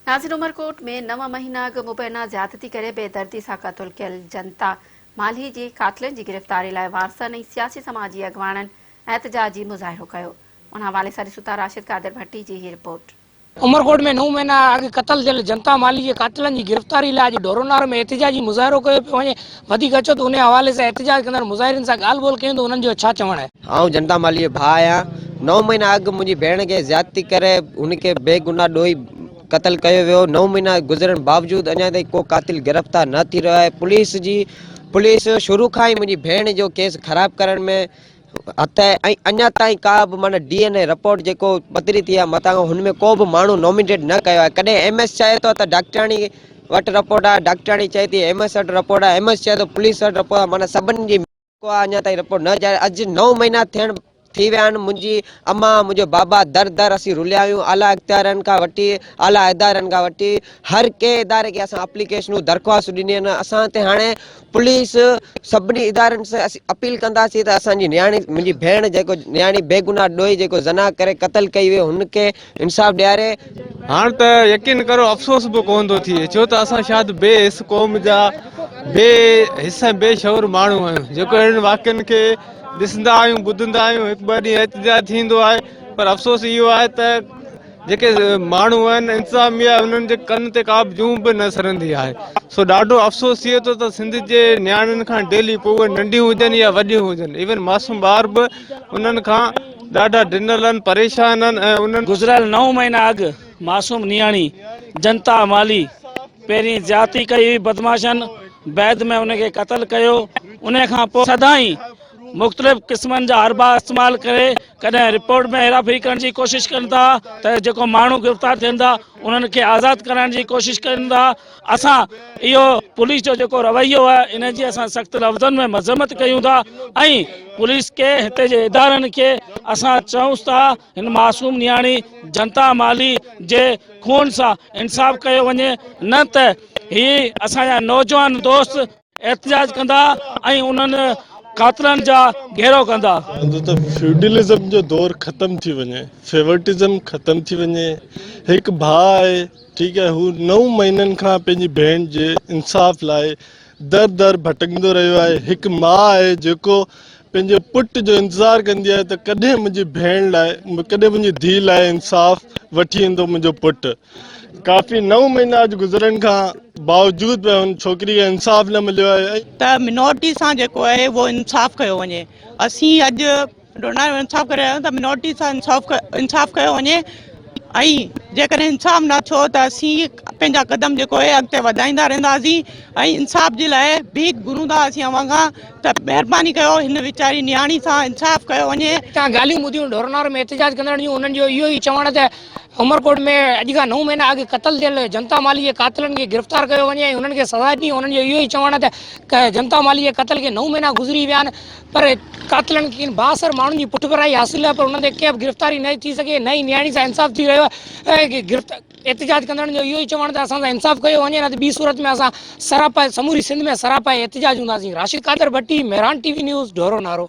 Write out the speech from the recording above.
नाज़िर उमरकोट में 9 महीना अॻु मुबैना ज़्यादती करे बेदर्दी सां क़तल कयल जनता माली जे क़ातिलनि जी गिरफ़्तारी लाइ वारसनि ऐं सियासी समाजी अॻवाननि एहतजाजी मुज़ाहिरो कयो। उन हवाले सां ॾिसूं था राशिद कादिर भट्टी जी ही रिपोर्ट। उमरकोट में 9 महीना अॻु क़तल थियल जनता माली जे क़ातिलनि जी गिरफ़्तारी लाइ अॼु ढोरोनार में एहतजाजी मुज़ाहिरो कयो पियो वञे। वधीक अचो त उन हवाले सां एहतजाज कंदड़ मुज़ाहिरनि सां ॻाल्हि ॿोल कयूं त उन्हनि जो छा चवणु आहे। आउं जनता माली जो भाउ आहियां। 9 महीना अॻु मुंहिंजी भेण खे ज़्यादती करे हुनखे बेगुनाह ॾोही क़तल कयो वियो। 9 महीना गुज़रण बावजूदि अञा ताईं को क़ातिल गिरफ़्तार न थी रहियो आहे। पुलिस शुरू खां ई मुंहिंजी भेण जो केस ख़राब करण में हथ आहे ऐं अञा ताईं का बि माना DNA रिपोर्ट जेको पतरी थी आहे मथां हुनमें को बि माण्हू नॉमिनेट न कयो आहे। कॾहिं MS चए थो त डॉक्टराणी वटि रिपोर्ट आहे, डॉक्टराणी चए थी MS वटि रिपोर्ट आहे, MS चए थो पुलिस वटि रिपोर्ट आहे। माना सभिनी जी अञा ताईं रिपोर्ट न जारी। अॼु 9 महीना थियण थी विया आहिनि। मुंहिंजी अम्मा मुंहिंजो बाबा दर दर असीं रुलिया आहियूं। आला इख़्तियारनि खां वठी आला इदारनि खां वठी हर कंहिं इदारे खे असां एप्लीकेशनूं दरख़्वास्त ॾिनी आहिनि। असां ते हाणे पुलिस सभिनी इदारनि सां असीं अपील कंदासीं त असांजी नियाणी मुंहिंजी भेण जेको नियाणी बेगुनाह ॾोही जेको ज़ना करे क़तल कई हुई हुनखे इंसाफ़ ॾियारे। हाँ तो यकीन करो अफ़सोस भी कोन थो थिए छो त असां शायदि बेहिस क़ौम जा हिस्सा बेशऊर माण्हू आहियूं जेको अहिड़नि वाक़िअनि खे ॾिसंदा आहियूं ॿुधंदा आहियूं। हिकु ॿ ॾींहं एहतजाज थींदो आहे पर अफ़सोस इहो आहे त जेके माण्हू आहिनि इंतिज़ामिया उन्हनि जे कन ते का बि जूं बि न सरंदी आहे। सो ॾाढो अफ़सोस थिए थो त सिंध जे नियाणियुनि खां डेली पोइ उहे नंढियूं हुजनि या वॾियूं हुजनि इवन मासूम ॿार बि उन्हनि खां ॾाढा ॾिनल आहिनि, परेशान आहिनि ऐं उन्हनि गुज़िरियल 9 महीना अॻु मासूम नियाणी जनता माली पहिरीं ज़्यादती कई हुई बदमाशनि, बैदि में उनखे क़तल कयो। उन खां पोइ सदाईं मुख़्तलिफ़ क़िस्मनि जा हरबा इस्तेमालु करे कॾहिं रिपोर्ट में हेराफेरी करण जी कोशिशि कनि था त जेको माण्हू गिरफ़्तार थियनि था उन्हनि खे आज़ादु कराइण जी कोशिशि कनि था। असां इहो पुलिस जो जेको रवैयो आहे इन जी असां सख़्तु लफ़्ज़नि में मज़म्मत कयूं था ऐं पुलिस खे हिते जे इदारनि खे असां चऊंसि था हिन मासूम नियाणी जनता माली जे खून सां इंसाफ़ कयो वञे, न त ही असांजा नौजवान दोस्त एहतजाज कंदा ऐं उन्हनि क़ातिलनि जा घेरो कंदा। त फ्यूडलिज्म जो दौर ख़त्म थी वञे, फेवरटिज्म ख़त्म थी वञे। हिकु भाउ आहे, ठीकु आहे, हू 9 महीननि खां पंहिंजी भेण जे इंसाफ़ लाइ दर दर भटकंदो रहियो आहे। हिकु माउ आहे जेको पंहिंजे पुट जो इंतज़ारु कंदी आहे त कॾहिं मुंहिंजी भेण लाइ, कॾहिं मुंहिंजी धीउ लाइ इंसाफ़ वठी ईंदो मुंहिंजो पुटु। काफ़ी 9 महीना अॼु गुज़रण खां बावजूद बि हुन छोकिरी खे इंसाफ़ न मिलियो आहे त मिनोरिटी सां जेको आहे उहो इंसाफ़ कयो वञे। असीं अॼु डोनार इंसाफ़ करे आहियूं त मिनोरिटी सां इंसाफ़ कयो वञे ऐं जेकॾहिं इंसाफ़ न थियो त असीं पंहिंजा क़दम जेको आहे अॻिते वधाईंदा रहंदासीं ऐं इंसाफ़ जे लाइ भीख घुरूं था असीं अव्हां खां त महिरबानी कयो हिन वीचारी नियाणी सां इंसाफ़ कयो वञे। तव्हां ॻाल्हियूं ॿुधियूं ढोरोनार में एहतजाज कंदड़ जूं, उन्हनि जो इहो ई चवणु त उमरकोट में अॼु खां 9 महीना अॻु क़तल थियल जनता माली जे क़ातिलनि खे गिरफ़्तार कयो वञे ऐं उन्हनि खे सज़ा ॾिनी। उन्हनि जो इहो ई चवणु त जनता माली जे क़तल खे 9 महीना गुज़री विया आहिनि पर क़ातिलनि खे बासर माण्हुनि जी पुठभराई हासिलु आहे पर उन्हनि ते कंहिं बि गिरफ़्तारी न थी सघे, नई नियाणी सां इंसाफ़ थी रहियो आहे। एहतजाज कंदड़नि जो इहो ई चवणु त असां सां इंसाफ़ कयो वञे, न त ॿी सूरत में असां सरापा समूरी सिंध में सरापा एहतजाज हूंदासीं। राशिद कादिर भट्टी, मेहरान TV न्यूज़, ढोरो नारो।